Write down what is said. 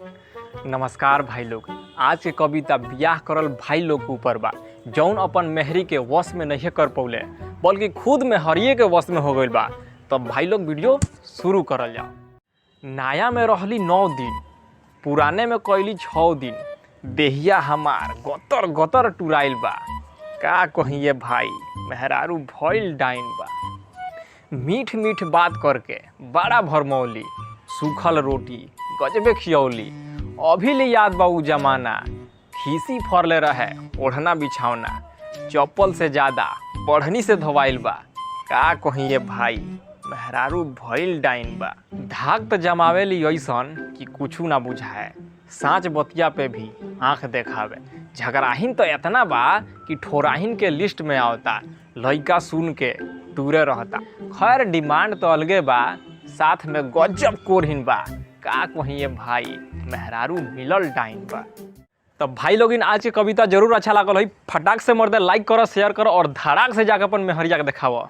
नमस्कार भाई लोग। आज के कविता ब्याह करल भाई लोग के ऊपर बा, जौन अपन मेहरी के वश में नहीं कर पौले बल्कि खुद में हरिये के वश में हो गइल बा। तब भाई लोग वीडियो शुरू करल जाओ। नया में रहली 9 दिन, पुराने में कैली 6 दिन, देहिया हमार गतर गतर टुराइल बा। का कहिए भाई, मेहरारू भइल डाइन बा। मीठ मीठ बात करके बड़ा भरमौली, सूखल रोटी गजबे खियौली। अभी ले याद बा उ जमाना, खीसी फरले रहे ओढ़ना बिछौना। चप्पल से ज़्यादा बढ़नी से धोवाइल बा। का कहिए भाई, मेहरारू भइल डाइन बा। धाक तो जमावेली ऐसन कि कुछू ना बुझाए, साँच बतिया पे भी आँख देखावे। झगड़ाहिन तो इतना बा कि ठोराहिन के लिस्ट में आवता, लइका सुन के दूरे रहता। खैर डिमांड तो अलगे बा, साथ में गजब कोरहिन बा। का कहिए भाई, मेहरारू मिलल डाइन बा। तब भाई लोग आज की कविता जरूर अच्छा लागल है। फटाक से मर्दे लाइक करो, शेयर करो और धड़ाक से जाकर अपन मेहरिया के दिखाओ।